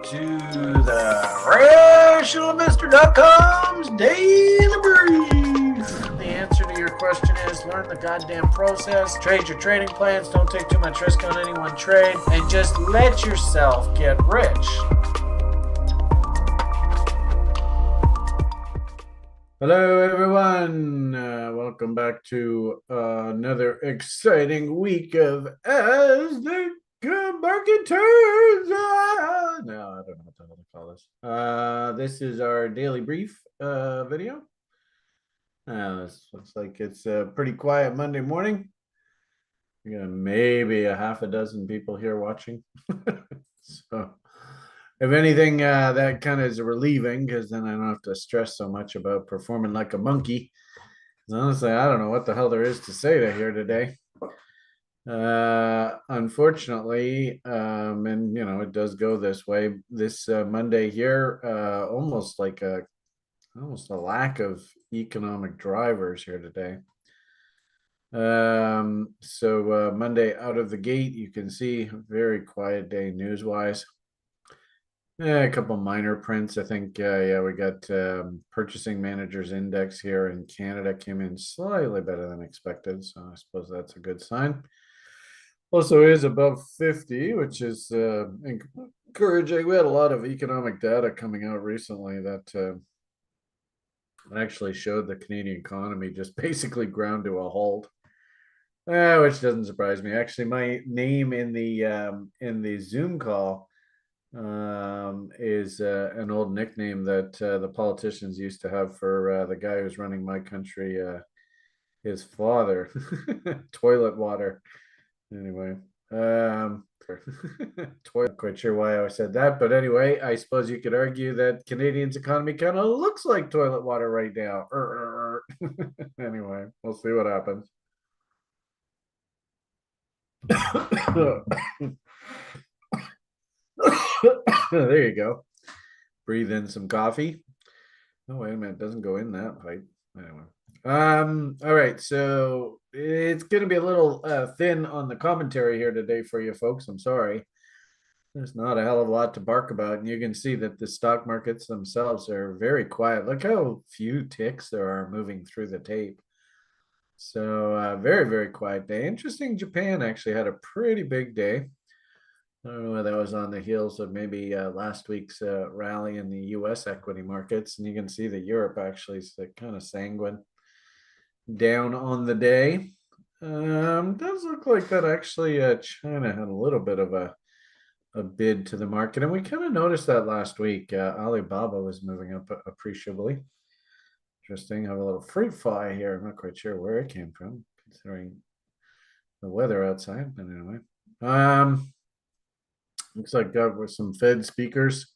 to the RationalInvestor.com's Daily Brief. The answer to your question is learn the goddamn process, trade your trading plans, don't take too much risk on any one trade, and just let yourself get rich. Hello, everyone. Welcome back to another exciting week of As the Market Turns. No, I don't know what to call this. This is our daily brief video. This looks like it's a pretty quiet Monday morning. We got maybe a half a dozen people here watching. So if anything, that kind of is relieving because then I don't have to stress so much about performing like a monkey. Honestly, I don't know what the hell there is to say to here today. Unfortunately, and you know, it does go this way. This Monday here, almost a lack of economic drivers here today. So Monday out of the gate, you can see very quiet day news-wise. A couple minor prints. I think, yeah, we got purchasing managers index here in Canada came in slightly better than expected. So I suppose that's a good sign. Also is above 50, which is encouraging. We had a lot of economic data coming out recently that actually showed the Canadian economy just basically ground to a halt. Which doesn't surprise me. Actually, my name in the Zoom call is an old nickname that the politicians used to have for the guy who's running my country, his father, toilet water. Anyway, toilet. Quite sure why I said that, but anyway, I suppose you could argue that Canadians' economy kind of looks like toilet water right now. Anyway, we'll see what happens. There you go. Breathe in some coffee. Oh, wait a minute. It doesn't go in that pipe. Anyway. All right. So it's going to be a little thin on the commentary here today for you folks. I'm sorry. There's not a hell of a lot to bark about. And you can see that the stock markets themselves are very quiet. Look how few ticks there are moving through the tape. So very, very quiet day. Interesting. Japan actually had a pretty big day. I don't know whether that was on the heels of maybe last week's rally in the U.S. equity markets. And you can see that Europe actually is kind of sanguine down on the day. Does look like that actually China had a little bit of a bid to the market. And we kind of noticed that last week. Alibaba was moving up appreciably. Interesting. I have a little fruit fly here. I'm not quite sure where it came from, considering the weather outside. But anyway. Looks like with some Fed speakers,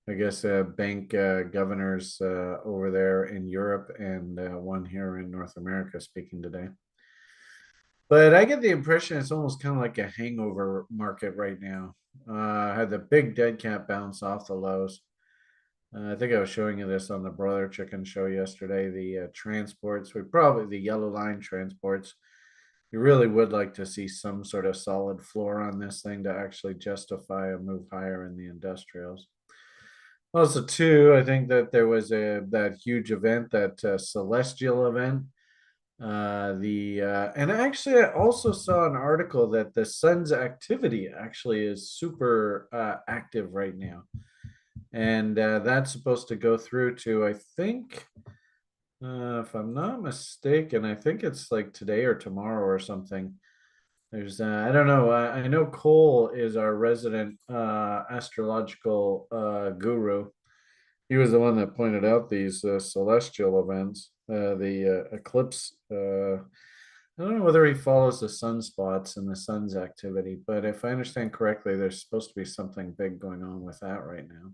I guess bank governors over there in Europe and one here in North America speaking today. But I get the impression it's almost kind of like a hangover market right now. Had the big dead cat bounce off the lows. I think I was showing you this on the Broiler Chicken show yesterday. The transports, the yellow line transports. You really would like to see some sort of solid floor on this thing to actually justify a move higher in the industrials. Also, too, I think that there was that huge event, that celestial event. And actually, I also saw an article that the sun's activity actually is super active right now. And that's supposed to go through to, I think, if I'm not mistaken, I think it's like today or tomorrow or something. There's, I don't know. I know Cole is our resident astrological guru. He was the one that pointed out these celestial events, the eclipse. I don't know whether he follows the sunspots and the sun's activity, but if I understand correctly, there's supposed to be something big going on with that right now.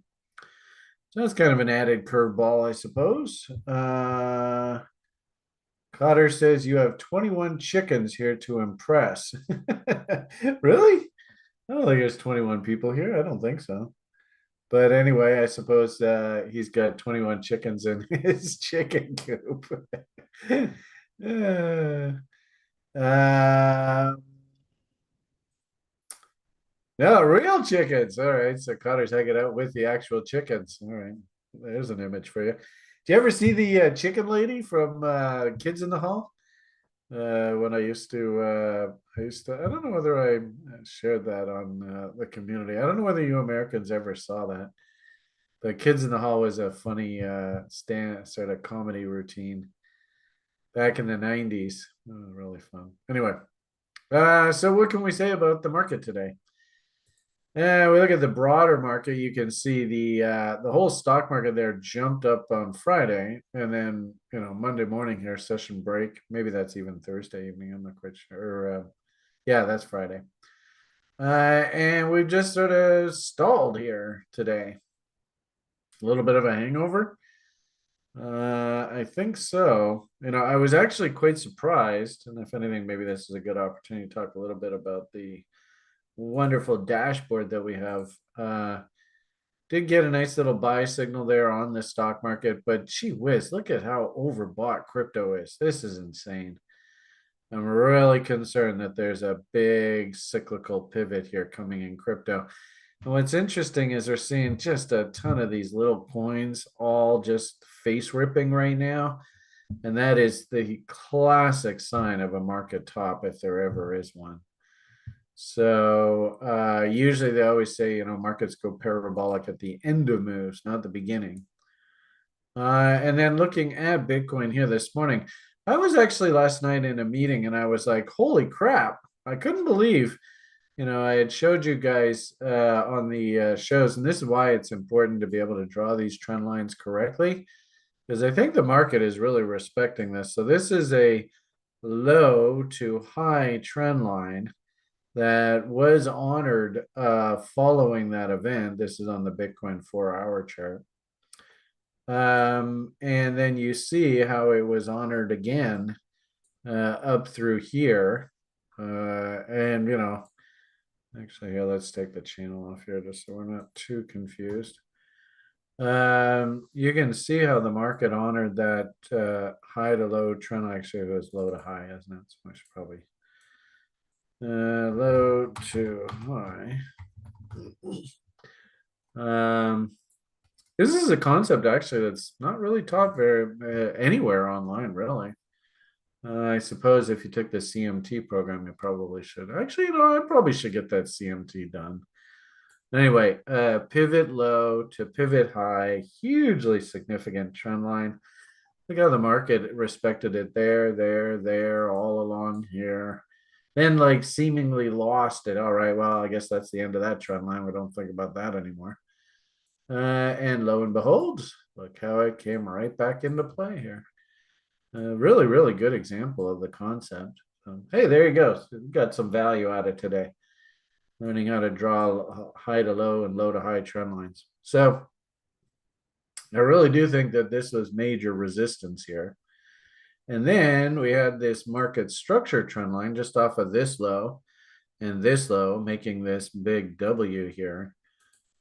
So that's kind of an added curveball, I suppose. Cotter says you have 21 chickens here to impress. Really? I don't think there's 21 people here. I don't think so. But anyway, I suppose he's got 21 chickens in his chicken coop. uh, No, real chickens. All right. So Connor's hanging out with the actual chickens. All right. There's an image for you. Do you ever see the chicken lady from Kids in the Hall? When I don't know whether I shared that on the community. I don't know whether you Americans ever saw that. The Kids in the Hall was a funny stand sort of comedy routine back in the 90s. Really fun. Anyway, so what can we say about the market today? We look at the broader market. You can see the whole stock market there jumped up on Friday, and then Monday morning here session break. Maybe that's even Thursday evening. I'm not quite sure. Yeah, that's Friday. And we've just sort of stalled here today. A little bit of a hangover. I think so. I was actually quite surprised, and if anything, maybe this is a good opportunity to talk a little bit about the wonderful dashboard that we have. Did get a nice little buy signal there on the stock market, but gee whiz, look at how overbought crypto is. This is insane. I'm really concerned that there's a big cyclical pivot here coming in crypto. And what's interesting is we're seeing just a ton of these little coins all just face ripping right now. And that is the classic sign of a market top if there ever is one. So usually they always say, markets go parabolic at the end of moves, not the beginning. And then looking at Bitcoin here this morning, I was actually last night in a meeting and I was like, holy crap, I couldn't believe, I had showed you guys on the shows, and this is why it's important to be able to draw these trend lines correctly, because I think the market is really respecting this. So this is a low to high trend line that was honored following that event. This is on the Bitcoin 4-hour chart. And then you see how it was honored again up through here. And, actually, here, let's take the channel off here just so we're not too confused. You can see how the market honored that high to low trend. Actually, it was low to high, isn't it? So I should probably low to high. This is a concept actually that's not really taught very anywhere online, really. I suppose if you took the CMT program, you probably should. Actually, I probably should get that CMT done. Anyway, pivot low to pivot high, hugely significant trend line. Look how the market respected it there, all along here. Then like seemingly lost it. All right, well, I guess that's the end of that trend line. We don't think about that anymore. And lo and behold, look how it came right back into play here. Really, really good example of the concept. Hey, there you go. So got some value out of today. Learning how to draw high to low and low to high trend lines. So I really do think that this was major resistance here. And then we had this market structure trend line just off of this low and this low, making this big W here.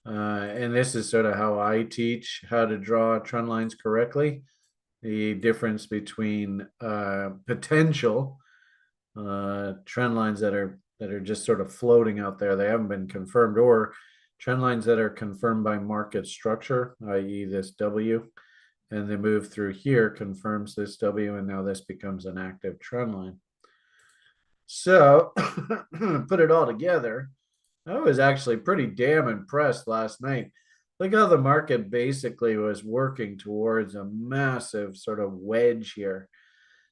And this is sort of how I teach how to draw trend lines correctly. The difference between potential trend lines that are just sort of floating out there. They haven't been confirmed, or trend lines that are confirmed by market structure, i.e. this W, and the move through here confirms this W, and now this becomes an active trend line. So put it all together, I was actually pretty damn impressed last night. Look how the market basically was working towards a massive sort of wedge here,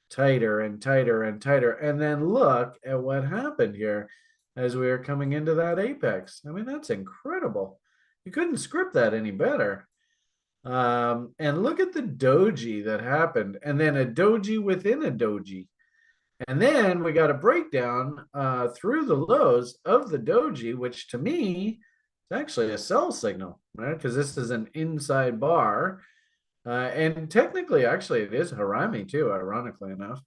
tighter and tighter and tighter. And then look at what happened here as we were coming into that apex. I mean, that's incredible. You couldn't script that any better. And look at the doji that happened, and then a doji within a doji. And then we got a breakdown through the lows of the doji, which to me is actually a sell signal, right? Because this is an inside bar. And technically, actually, it is Harami too, ironically enough.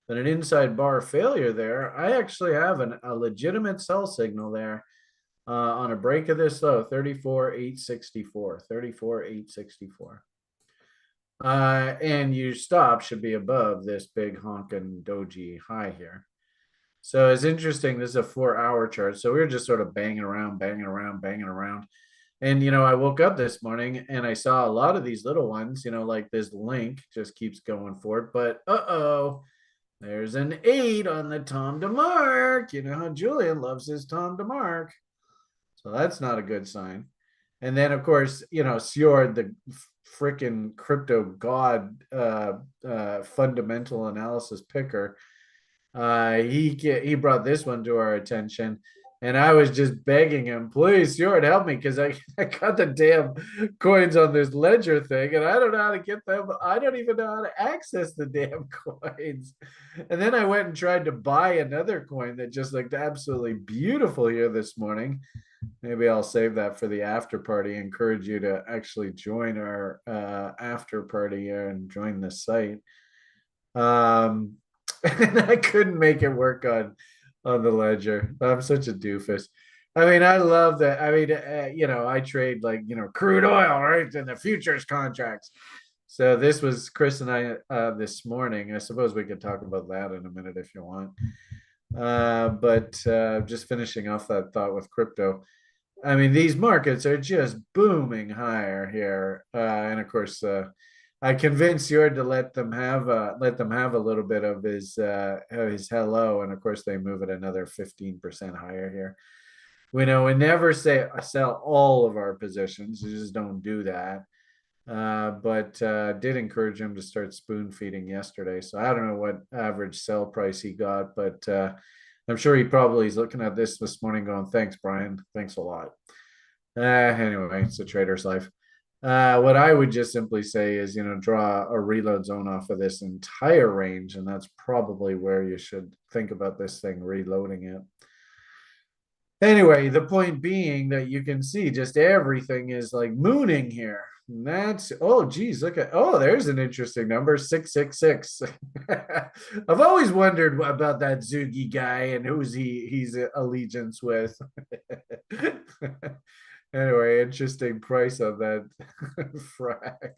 But an inside bar failure there, I actually have a legitimate sell signal there on a break of this low, 34,864, 34,864. And your stop should be above this big honkin' doji high here. So it's interesting. This is a 4 hour chart. So we were just sort of banging around, banging around, banging around. And, I woke up this morning and I saw a lot of these little ones, like this link just keeps going forward. But there's an 8 on the Tom DeMark. You know how Julian loves his Tom DeMark. So that's not a good sign. And then, of course, Sjord, the freaking crypto god, fundamental analysis picker, he brought this one to our attention, and I was just begging him, please, Stuart, help me, because I got the damn coins on this ledger thing, and I don't know how to get them. I don't even know how to access the damn coins. And then I went and tried to buy another coin that just looked absolutely beautiful here this morning. Maybe I'll save that for the after party. Encourage you to actually join our after party and join the site. Um, and I couldn't make it work on the ledger. I'm such a doofus. I mean, I love that. I mean, I trade like crude oil, right, and the futures contracts. So this was Chris and I this morning. I suppose we could talk about that in a minute if you want. But just finishing off that thought with crypto. I mean, these markets are just booming higher here, and of course, I convinced Jord to let them have a little bit of his hello, and of course, they move it another 15% higher here. We never say sell all of our positions; we just don't do that. But did encourage him to start spoon feeding yesterday. So I don't know what average sell price he got, but I'm sure he probably is looking at this morning going, thanks, Brian. Thanks a lot. Anyway, it's a trader's life. What I would just simply say is, draw a reload zone off of this entire range, and that's probably where you should think about this thing reloading it. Anyway, the point being that you can see just everything is like mooning here. And that's geez, there's an interesting number, 666. I've always wondered about that Zugi guy and he's allegiance with. Anyway, interesting price on that frax.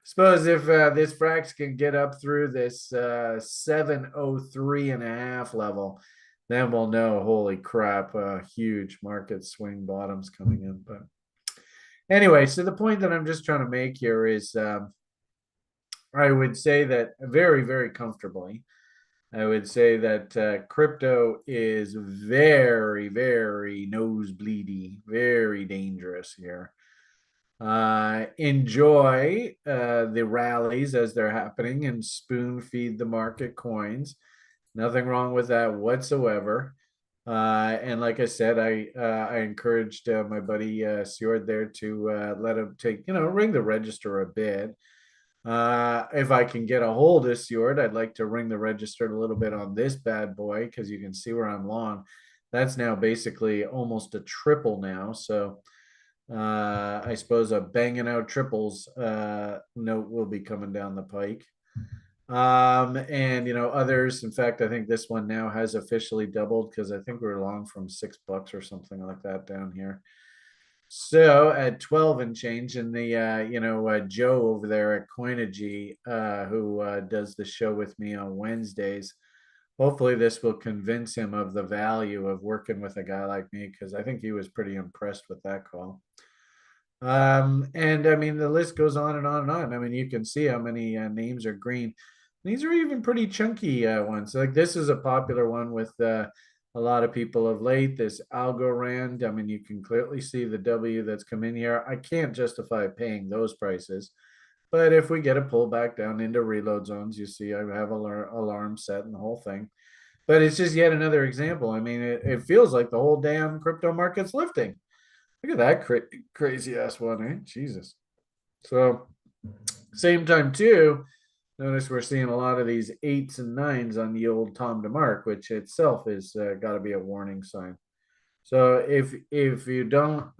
Suppose if this frax can get up through this 703.5 level, then we'll know, holy crap, huge market swing bottoms coming in. But anyway, so the point that I'm just trying to make here is I would say that very, very comfortably, I would say that crypto is very, very nosebleedy, very dangerous here. Enjoy the rallies as they're happening and spoon feed the market coins. Nothing wrong with that whatsoever. And like I said, I encouraged my buddy Sjord there to let him ring the register a bit. If I can get a hold of Sjord, I'd like to ring the register a little bit on this bad boy because you can see where I'm long. That's now basically almost a triple now. So I suppose a banging out triples note will be coming down the pike. And others, in fact, I think this one now has officially doubled because I think we were long from $6 or something like that down here. So at 12 and change, and the Joe over there at Coinigy, who does the show with me on Wednesdays, hopefully this will convince him of the value of working with a guy like me, because I think he was pretty impressed with that call. And I mean, the list goes on and on and on. I mean, you can see how many names are green. These are even pretty chunky ones. Like this is a popular one with a lot of people of late. This Algorand. I mean, you can clearly see the W that's come in here. I can't justify paying those prices. But if we get a pullback down into reload zones, you see I have alarm set and the whole thing. But it's just yet another example. I mean, it feels like the whole damn crypto market's lifting. Look at that crazy ass one, eh? Jesus. So, same time too, notice we're seeing a lot of these 8s and 9s on the old Tom DeMark, which itself is got to be a warning sign. So if you don't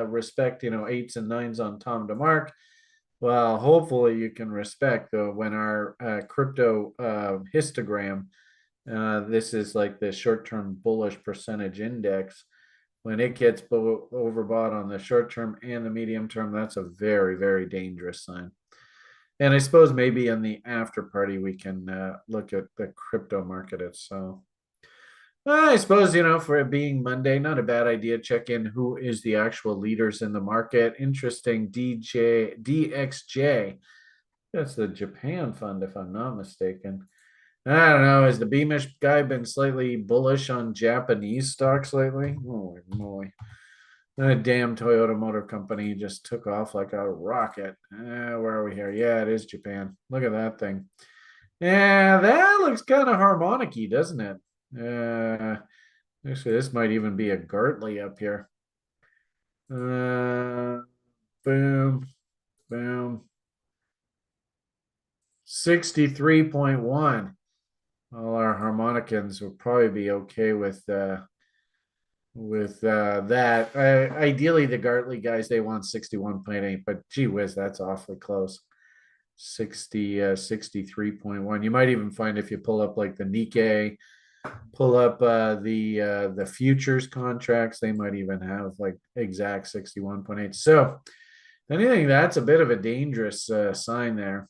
respect 8s and 9s on Tom DeMark, well, hopefully you can respect when our crypto histogram. This is like the short-term bullish percentage index. When it gets overbought on the short term and the medium term, that's a very, very dangerous sign. And I suppose maybe in the after party we can look at the crypto market itself. I suppose, for it being Monday, not a bad idea. Check in who is the actual leaders in the market. Interesting. DXJ. That's the Japan fund, if I'm not mistaken. I don't know. Has the Beamish guy been slightly bullish on Japanese stocks lately? Holy moly. That damn Toyota Motor Company just took off like a rocket. Where are we here? Yeah, it is Japan. Look at that thing. Yeah, that looks kind of harmonic-y, doesn't it? Actually, this might even be a Gartley up here. Boom, boom. 63.1. All our harmonicans will probably be okay with that. Ideally, the Gartley guys, they want 61.8, but gee whiz, that's awfully close. 63.1. You might even find if you pull up like the Nikkei, pull up the futures contracts, they might even have like exact 61.8. So anything that's a bit of a dangerous sign there.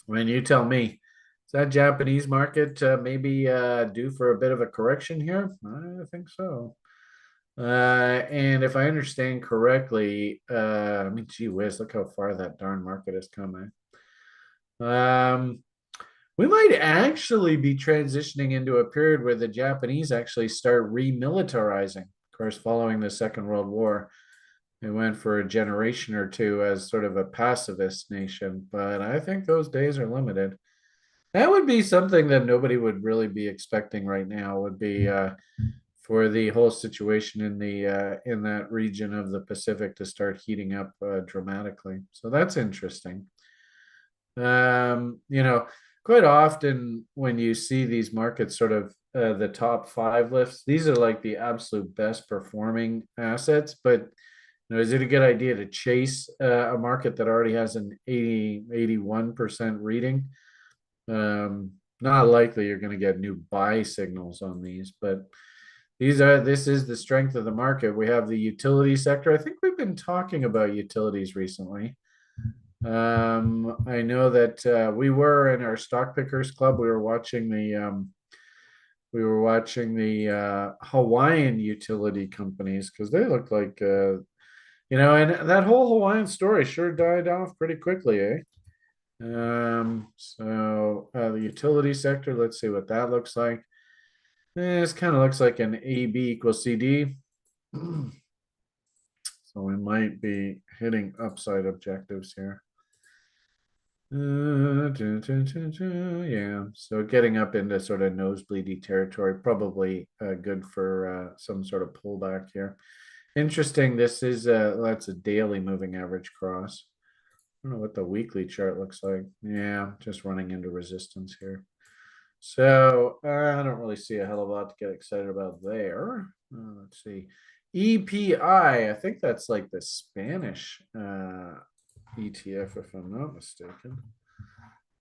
When you tell me, is that Japanese market maybe due for a bit of a correction here? I think so. And if I understand correctly, I mean, gee whiz, look how far that darn market has come. We might actually be transitioning into a period where the Japanese actually start remilitarizing. Of course, following the Second World War, they went for a generation or two as sort of a pacifist nation, but I think those days are limited. That would be something that nobody would really be expecting right now, would be for the whole situation in that region of the Pacific to start heating up dramatically. So that's interesting. You know, quite often when you see these markets sort of the top five lifts, these are like the absolute best performing assets. But is it a good idea to chase a market that already has an 81% reading? Not likely you're going to get new buy signals on these, but this is the strength of the market. We have the utility sector. I think we've been talking about utilities recently. I know that we were in our stock pickers club. We were watching the Hawaiian utility companies because they look like and that whole Hawaiian story sure died off pretty quickly, eh? So the utility sector, let's see what that looks like. This kind of looks like an AB equals CD. So we might be hitting upside objectives here. Yeah, so getting up into sort of nosebleedy territory, probably good for some sort of pullback here. Interesting. This is that's a daily moving average cross. I don't know what the weekly chart looks like. Yeah, just running into resistance here. So I don't really see a hell of a lot to get excited about there. Let's see. EPI, I think that's like the Spanish ETF, if I'm not mistaken.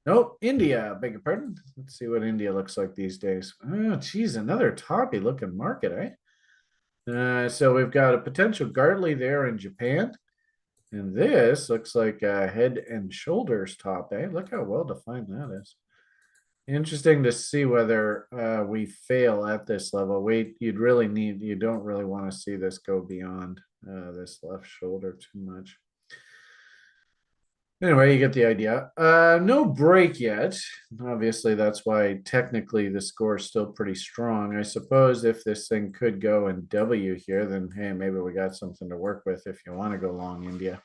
Nope, India, beg your pardon. Let's see what India looks like these days. Oh, geez, another toppy looking market, so we've got a potential Gartley there in Japan. And this looks like a head and shoulders top, eh? Look how well defined that is. Interesting to see whether we fail at this level. You don't really want to see this go beyond this left shoulder too much. Anyway, you get the idea. No break yet. Obviously, that's why technically the score is still pretty strong. I suppose if this thing could go in W here, then hey, maybe we got something to work with if you want to go long India.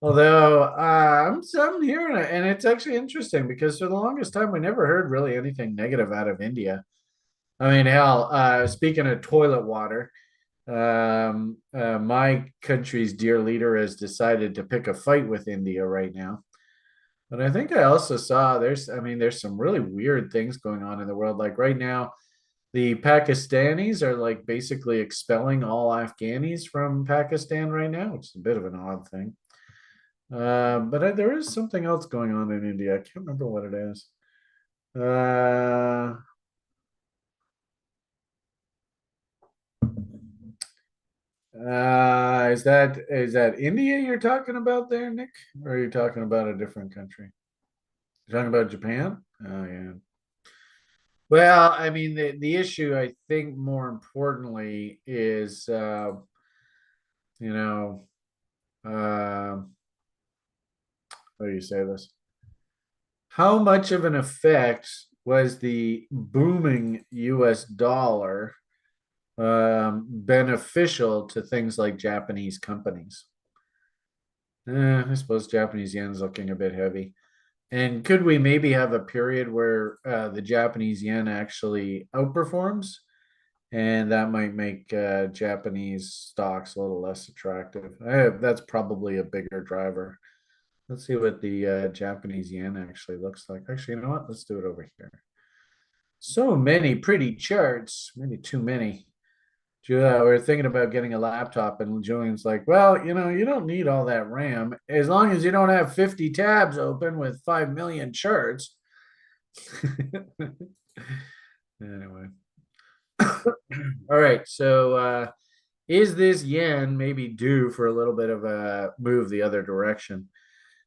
Although I'm hearing it, and it's actually interesting because for the longest time we never heard really anything negative out of India. I mean, hell, speaking of toilet water, my country's dear leader has decided to pick a fight with India right now. But I think I also saw there's some really weird things going on in the world. Like right now, the Pakistanis are like basically expelling all Afghanis from Pakistan right now, which is a bit of an odd thing. But there is something else going on in India. I can't remember what it is. Is that India you're talking about there, Nick? Or are you talking about a different country? You're talking about Japan? Oh yeah. Well, I mean the issue I think more importantly is you know uh, how do you say this? How much of an effect was the booming US dollar beneficial to things like Japanese companies? I suppose Japanese yen's looking a bit heavy. And could we maybe have a period where the Japanese yen actually outperforms? And that might make Japanese stocks a little less attractive. That's probably a bigger driver. Let's see what the Japanese yen actually looks like. Actually, you know what? Let's do it over here. So many pretty charts, maybe too many. We're thinking about getting a laptop, and Julian's like, "Well, you don't need all that RAM as long as you don't have 50 tabs open with 5 million charts." Anyway, all right. So, is this yen maybe due for a little bit of a move the other direction?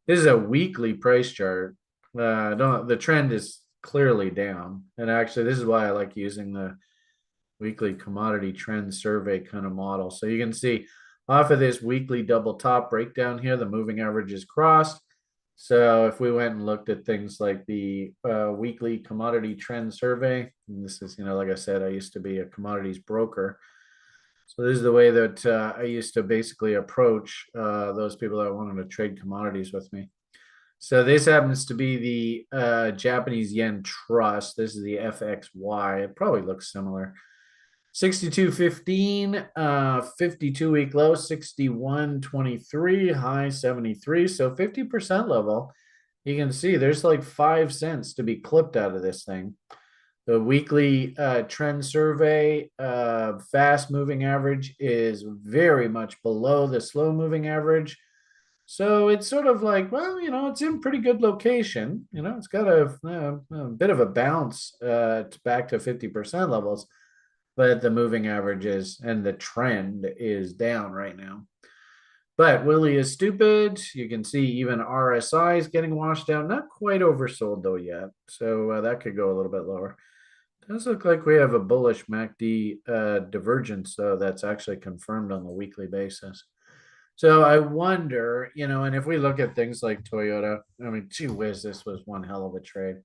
This is a weekly price chart. Don't The trend is clearly down, and actually, this is why I like using the weekly commodity trend survey kind of model. So you can see off of this weekly double top breakdown here, the moving average is crossed. So if we went and looked at things like the weekly commodity trend survey, and this is, like I said, I used to be a commodities broker. So this is the way that I used to basically approach those people that wanted to trade commodities with me. So this happens to be the Japanese yen trust. This is the FXY. It probably looks similar. 62.15, 52-week low, 61.23, high 73. So 50% level. You can see there's like 5 cents to be clipped out of this thing. The weekly trend survey fast moving average is very much below the slow moving average. So it's sort of like, well, it's in pretty good location. It's got a bit of a bounce back to 50% levels, but the moving averages and the trend is down right now. But Willie is stupid. You can see even RSI is getting washed out. Not quite oversold though yet. So that could go a little bit lower. Does look like we have a bullish MACD divergence, though, that's actually confirmed on the weekly basis. So I wonder, and if we look at things like Toyota, I mean, gee whiz, this was one hell of a trade.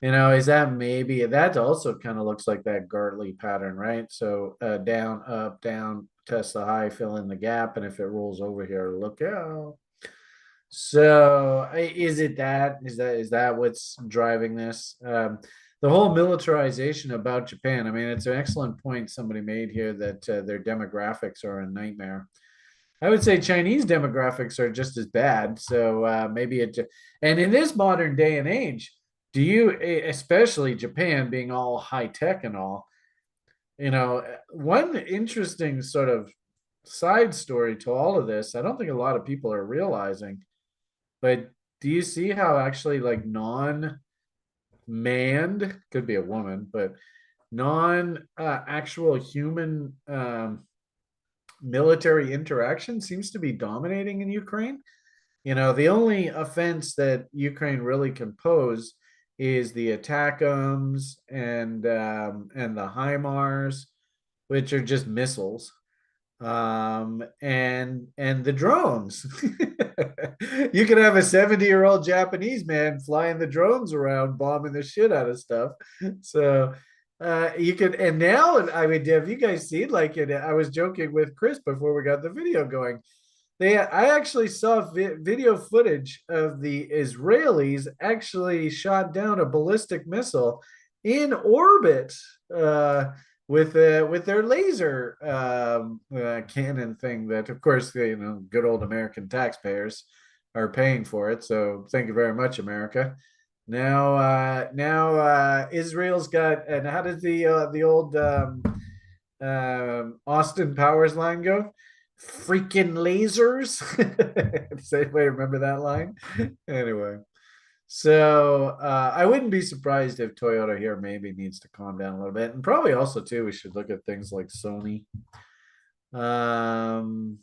Is that also kind of looks like that Gartley pattern, right? So down, up, down, test the high, fill in the gap, and if it rolls over here, look out. So is that what's driving this? The whole militarization about Japan. I mean, it's an excellent point somebody made here that their demographics are a nightmare. I would say Chinese demographics are just as bad. So maybe and in this modern day and age, especially Japan being all high tech and all, one interesting sort of side story to all of this, I don't think a lot of people are realizing, but do you see how actually like non-manned, could be a woman, but non actual human military interaction seems to be dominating in Ukraine? The only offense that Ukraine really can pose is the ATACMS and the HIMARS, which are just missiles, and the drones. You could have a 70-year-old Japanese man flying the drones around, bombing the shit out of stuff. So you could, and now, I mean, have you guys seen, like, I was joking with Chris before we got the video going. I actually saw video footage of the Israelis actually shot down a ballistic missile in orbit with their laser cannon thing. That, of course, good old American taxpayers are paying for it. So thank you very much, America. Now, Israel's got, and how did the old Austin Powers line go? Freaking lasers. Does anybody remember that line? Anyway, so I wouldn't be surprised if Toyota here maybe needs to calm down a little bit, and probably also too we should look at things like Sony. Sony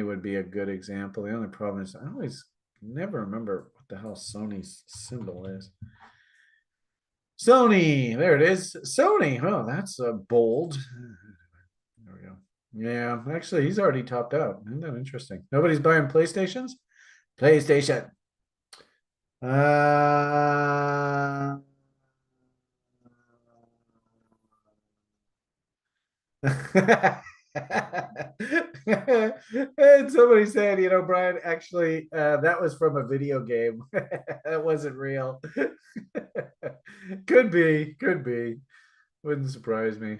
would be a good example. The only problem is I always never remember what the hell Sony's symbol is. Sony, there it is. Sony. Oh, that's a bold. There we go. Yeah, actually, he's already topped out. Isn't that interesting? Nobody's buying PlayStations? PlayStation. Uh, and somebody said, Brian, actually, that was from a video game. That wasn't real. Could be. Wouldn't surprise me.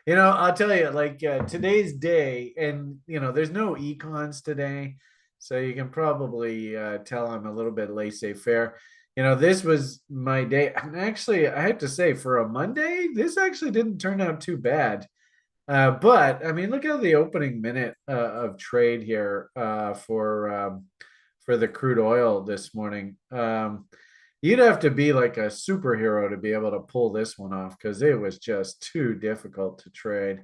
I'll tell you, like today's day, and there's no econs today, so you can probably tell I'm a little bit laissez-faire. This was my day. And actually, I have to say, for a Monday, this actually didn't turn out too bad. But I mean, look at the opening minute of trade here for the crude oil this morning. You'd have to be like a superhero to be able to pull this one off because it was just too difficult to trade.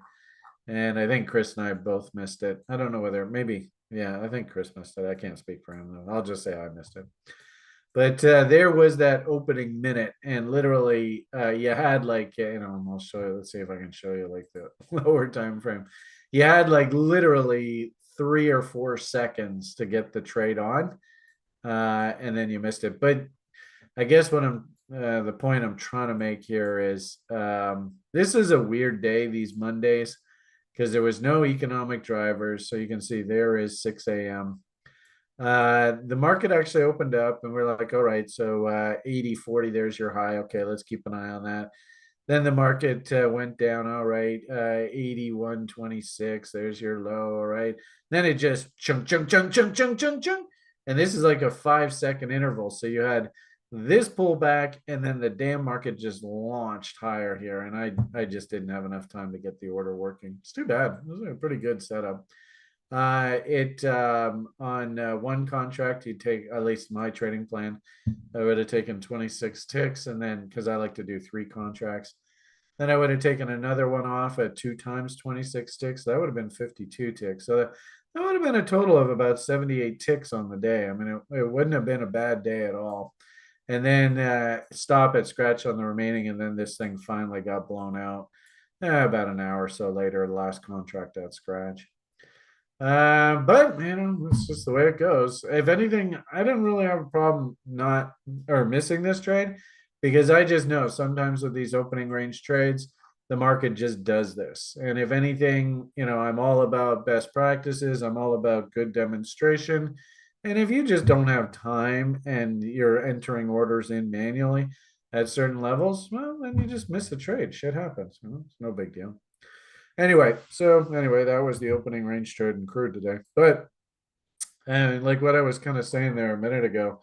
And I think Chris and I both missed it. I don't know whether maybe, yeah, I think Chris missed it. I can't speak for him though. I'll just say I missed it. But there was that opening minute, and literally, you had like I'll show you. Let's see if I can show you like the lower time frame. You had like literally 3 or 4 seconds to get the trade on, and then you missed it. But I guess what the point I'm trying to make here is this is a weird day, these Mondays, because there was no economic drivers. So you can see there is 6 a.m. The market actually opened up and we're like, all right, so 80-40, there's your high. Okay, let's keep an eye on that. Then the market went down. All right, 81.26, there's your low. All right. Then it just chunk, chunk, chunk, chunk, chunk, chunk, chunk. And this is like a 5 second interval. So you had this pullback and then the damn market just launched higher here. And I just didn't have enough time to get the order working. It's too bad. It was a pretty good setup. It on one contract, you'd take, at least my trading plan, I would have taken 26 ticks, and then because I like to do 3 contracts, then I would have taken another one off at 2 times 26 ticks. That would have been 52 ticks. So that would have been a total of about 78 ticks on the day. I mean, it wouldn't have been a bad day at all. And then stop at scratch on the remaining, and then this thing finally got blown out about an hour or so later, the last contract at scratch. But that's just the way it goes. If anything, I didn't really have a problem not or missing this trade because I just know sometimes with these opening range trades, the market just does this. And if anything, I'm all about best practices, I'm all about good demonstration. And if you just don't have time and you're entering orders in manually at certain levels, well, then you just miss the trade. Shit happens. It's no big deal. Anyway, that was the opening range trade in crude today. But and like what I was kind of saying there a minute ago,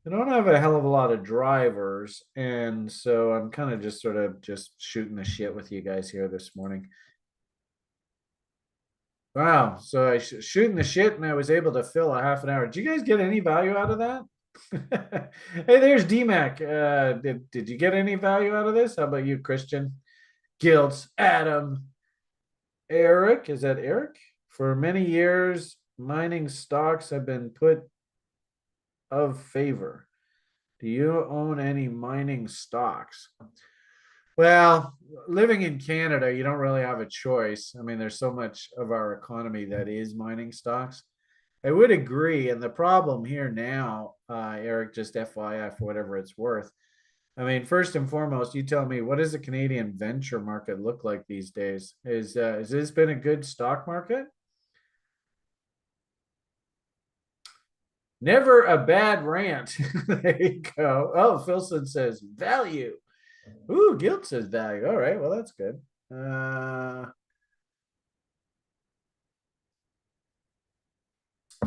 I don't have a hell of a lot of drivers, and so I'm kind of just sort of just shooting the shit with you guys here this morning. Wow, so shooting the shit, and I was able to fill a half an hour. Did you guys get any value out of that? Hey, there's DMAC. Did you get any value out of this? How about you, Christian? Gilts, Adam, Eric, is that Eric? For many years, mining stocks have been put of favor. Do you own any mining stocks? Well, living in Canada, you don't really have a choice. I mean, there's so much of our economy that is mining stocks. I would agree. And the problem here now, Eric, just FYI for whatever it's worth. I mean, first and foremost, you tell me, what does the Canadian venture market look like these days? Has this been a good stock market? Never a bad rant. There you go. Oh, Filson says value. Ooh, Guild says value. All right, well, that's good.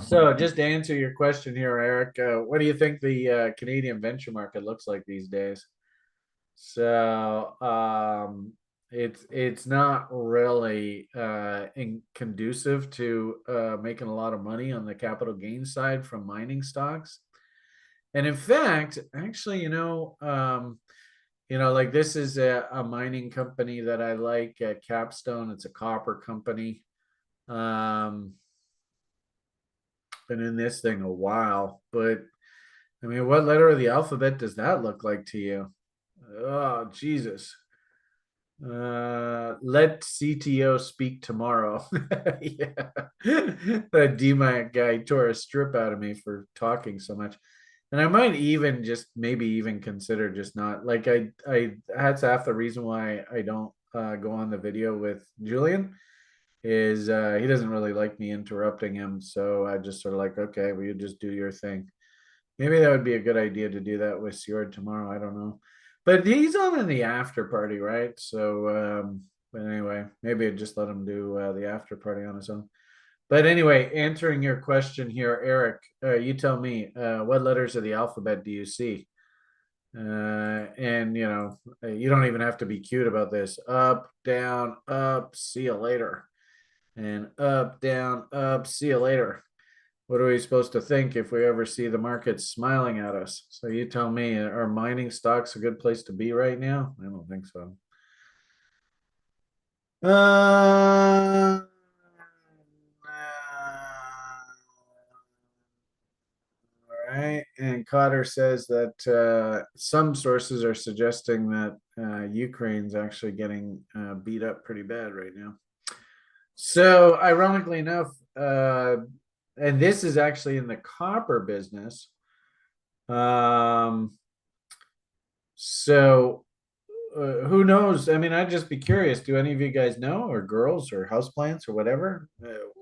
So just to answer your question here, Eric, what do you think the Canadian venture market looks like these days? So it's not really conducive to making a lot of money on the capital gains side from mining stocks. And in fact, actually, like this is a mining company that I like, Capstone. It's a copper company. Um, been in this thing a while, but I mean, what letter of the alphabet does that look like to you? Oh, Jesus. Let CTO speak tomorrow. Yeah. That DMAC guy tore a strip out of me for talking so much. And I might even just maybe even consider just not like I that's half the reason why I don't go on the video with Julian is he doesn't really like me interrupting him. So I just sort of like, okay, well, you just do your thing. Maybe that would be a good idea to do that with Sjord tomorrow. I don't know. But he's on in the after party, right? So, but anyway, maybe I'd just let him do the after party on his own. But anyway, answering your question here, Eric, you tell me, what letters of the alphabet do you see? And you don't even have to be cute about this. Up, down, up, see you later. And up, down, up, see you later. What are we supposed to think if we ever see the market smiling at us? So you tell me, are mining stocks a good place to be right now? I don't think so. Uh, all right. And Cotter says that some sources are suggesting that Ukraine's actually getting beat up pretty bad right now. So, ironically enough, and this is actually in the copper business. Um, so who knows? I mean, I'd just be curious. Do any of you guys know, or girls, or houseplants, or whatever?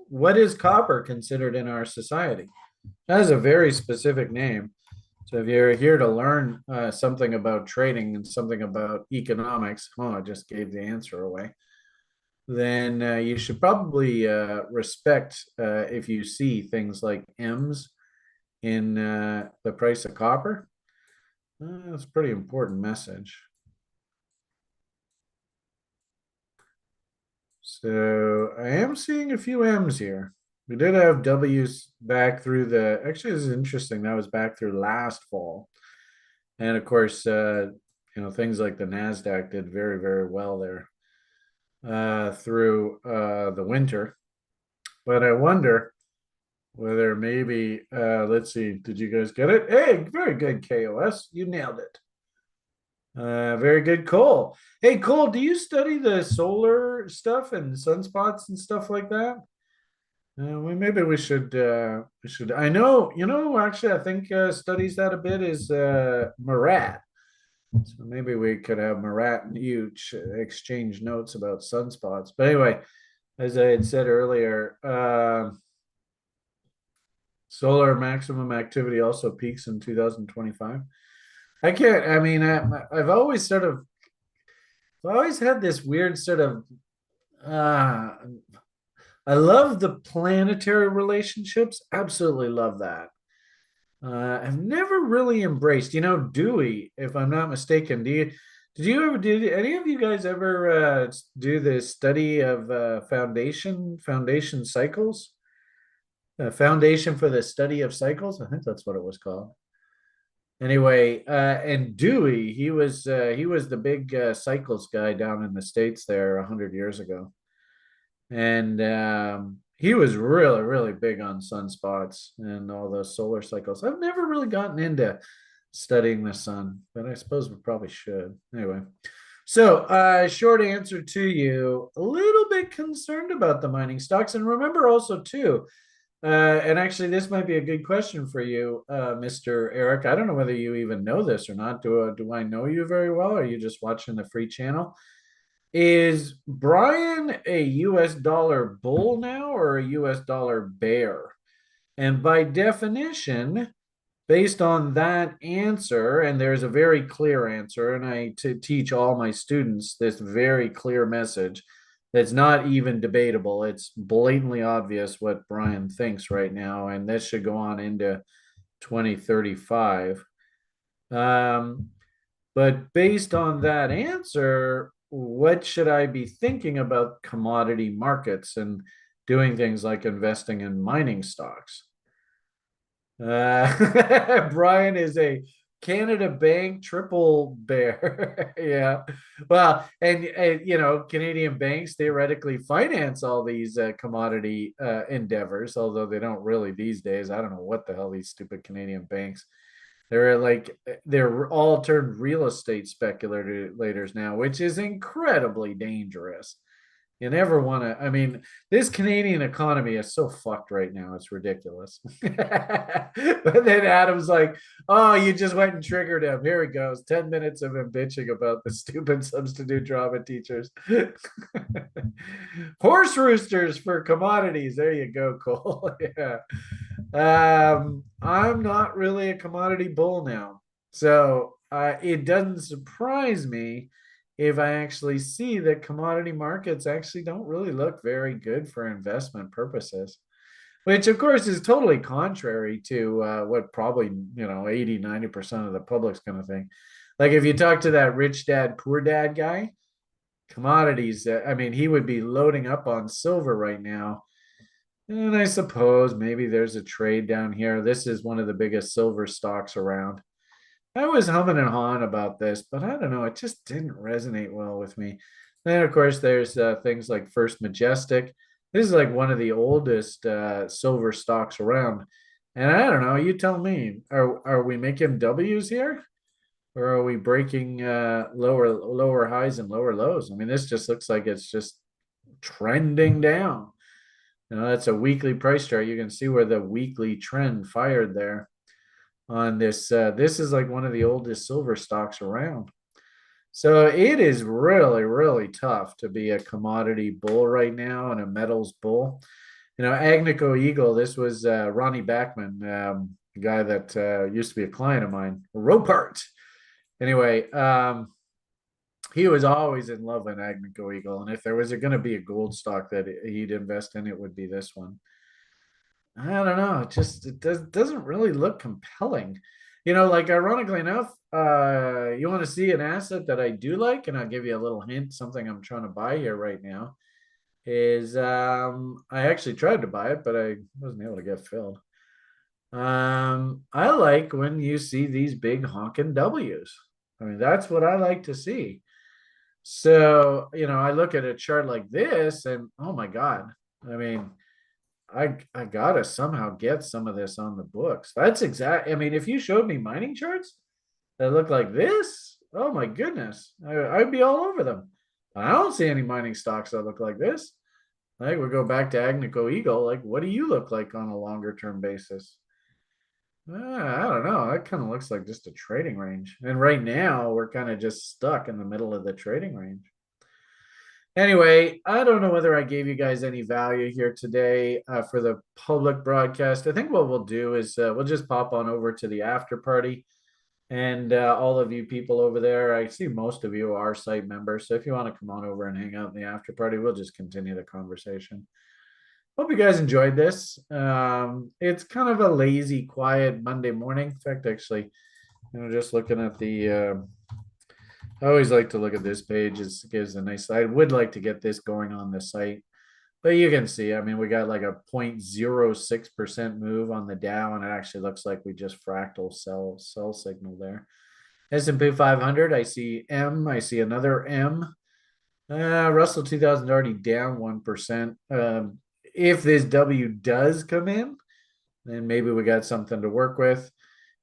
What is copper considered in our society? That is a very specific name. So if you're here to learn something about trading and something about economics, oh, I just gave the answer away. Then you should probably respect if you see things like M's in the price of copper. That's a pretty important message. So I am seeing a few M's here. We did have W's back through actually, this is interesting. That was back through last fall. And of course, things like the NASDAQ did very, very well there through the winter. But I wonder whether maybe, let's see, did you guys get it? Hey, very good, KOS. You nailed it. Very good, Cole. Hey, Cole, do you study the solar stuff and sunspots and stuff like that? Maybe we should. I know, actually, I think studies that a bit is Marat. So maybe we could have Marat and you exchange notes about sunspots. But anyway, as I had said earlier, solar maximum activity also peaks in 2025. I mean, I've always had this weird sort of, uh, I love the planetary relationships. Absolutely love that. I've never really embraced, Dewey, if I'm not mistaken. Did any of you guys ever do the study of foundation cycles? Foundation for the study of cycles? I think that's what it was called. Anyway, and Dewey, he was the big cycles guy down in the States there 100 years ago. And he was really, really big on sunspots and all those solar cycles. I've never really gotten into studying the sun, but I suppose we probably should. Anyway, so short answer to you, a little bit concerned about the mining stocks. And remember also too, and actually this might be a good question for you, Mr. Eric. I don't know whether you even know this or not. Do I know you very well? Or are you just watching the free channel? Is Brian a US dollar bull now or a US dollar bear? And by definition, based on that answer, and there's a very clear answer, and I teach all my students this very clear message that's not even debatable. It's blatantly obvious what Brian thinks right now, and this should go on into 2035. But based on that answer, what should I be thinking about commodity markets and doing things like investing in mining stocks? Brian is a Canada Bank triple bear. Yeah. Well, and you know, Canadian banks theoretically finance all these commodity endeavors, although they don't really these days. I don't know what the hell these stupid Canadian banks. They're all turned real estate speculators now, which is incredibly dangerous. You never want to. I mean, this Canadian economy is so fucked right now. It's ridiculous. But then Adam's like, "Oh, you just went and triggered him. Here he goes. 10 minutes of him bitching about the stupid substitute drama teachers." Horse roosters for commodities. There you go, Cole. Yeah. I'm not really a commodity bull now, so it doesn't surprise me if I actually see that commodity markets actually don't really look very good for investment purposes, which of course is totally contrary to what probably, 80-90% of the public's going to think. Like if you talk to that rich dad, poor dad guy, commodities, I mean, he would be loading up on silver right now. And I suppose maybe there's a trade down here. This is one of the biggest silver stocks around. I was humming and hawing about this, but I don't know. It just didn't resonate well with me. Then, of course, there's things like First Majestic. This is like one of the oldest silver stocks around. And I don't know. You tell me. Are we making W's here, or are we breaking lower highs and lower lows? I mean, this just looks like it's just trending down. That's a weekly price chart. You can see where the weekly trend fired there on this. This is like one of the oldest silver stocks around. So it is really, really tough to be a commodity bull right now and a metals bull. Agnico Eagle, this was Ronnie Backman, a guy that used to be a client of mine, Ropart. Anyway, he was always in love with Agnico Eagle. And if there was going to be a gold stock that he'd invest in, it would be this one. I don't know. Doesn't really look compelling. Like ironically enough, you want to see an asset that I do like, and I'll give you a little hint, something I'm trying to buy here right now is I actually tried to buy it, but I wasn't able to get filled. I like when you see these big honking W's. I mean, that's what I like to see. So, I look at a chart like this and oh my God, I mean, I gotta somehow get some of this on the books. That's exact. I mean, if you showed me mining charts that look like this, oh my goodness, I'd be all over them. I don't see any mining stocks that look like this. Like we go back to Agnico Eagle. Like, what do you look like on a longer term basis? I don't know. That kind of looks like just a trading range. And right now, we're kind of just stuck in the middle of the trading range. Anyway, I don't know whether I gave you guys any value here today for the public broadcast. I think what we'll do is we'll just pop on over to the after party. And all of you people over there, I see most of you are site members. So if you want to come on over and hang out in the after party, we'll just continue the conversation. Hope you guys enjoyed this. It's kind of a lazy, quiet Monday morning. In fact, actually, just looking at the I always like to look at this page. It gives a nice. I would like to get this going on the site, but you can see. I mean, we got like a 0.06% move on the Dow, and it actually looks like we just fractal sell signal there. S&P 500. I see M. I see another M. Russell 2000 already down 1%. If this W does come in, then maybe we got something to work with.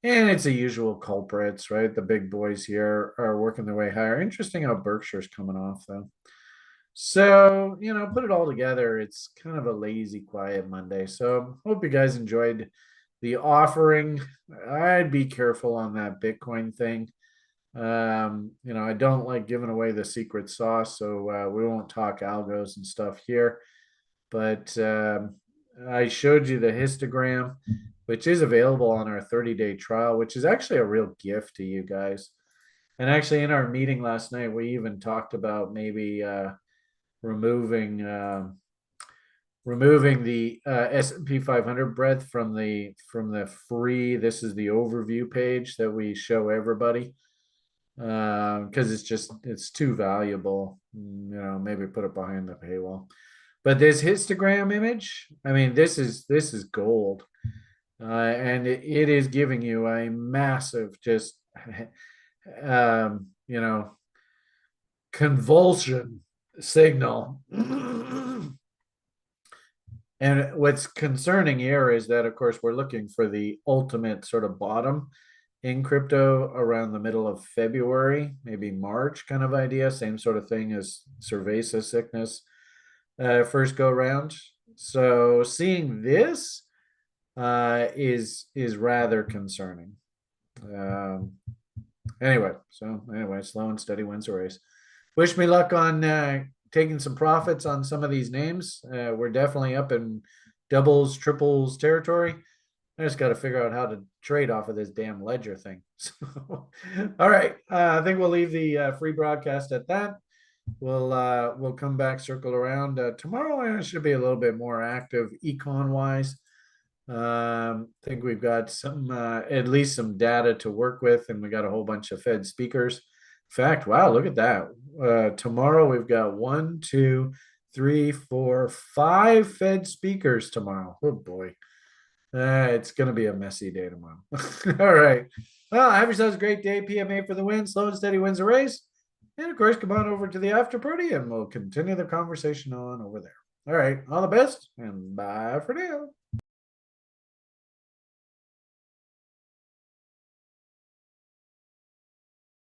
And it's the usual culprits, right? The big boys here are working their way higher. Interesting how Berkshire's coming off, though. So, put it all together. It's kind of a lazy, quiet Monday. So, hope you guys enjoyed the offering. I'd be careful on that Bitcoin thing. I don't like giving away the secret sauce, so we won't talk algos and stuff here. But I showed you the histogram, which is available on our 30-day trial, which is actually a real gift to you guys. And actually, in our meeting last night, we even talked about maybe removing the S&P 500 breadth from the free. This is the overview page that we show everybody because it's too valuable. Maybe put it behind the paywall. But this histogram image, I mean, this is gold. And it is giving you a massive just you know, convulsion signal. And what's concerning here is that, of course, we're looking for the ultimate sort of bottom in crypto around the middle of February, maybe March kind of idea. Same sort of thing as cerveza sickness first go round. So seeing this is rather concerning. Um, anyway, slow and steady wins the race. Wish me luck on taking some profits on some of these names. We're definitely up in doubles, triples territory. I just got to figure out how to trade off of this damn ledger thing. So, all right, I think we'll leave the free broadcast at that. We'll come back, circle around tomorrow. I should be a little bit more active econ wise. I think we've got some at least some data to work with, and we got a whole bunch of Fed speakers. In fact, wow, look at that. Tomorrow we've got 1, 2, 3, 4, 5 Fed speakers tomorrow. Oh boy. It's going to be a messy day tomorrow. All right. Well, have yourselves a great day. PMA for the win. Slow and steady wins the race. And of course, come on over to the after party and we'll continue the conversation on over there. All right. All the best and bye for now.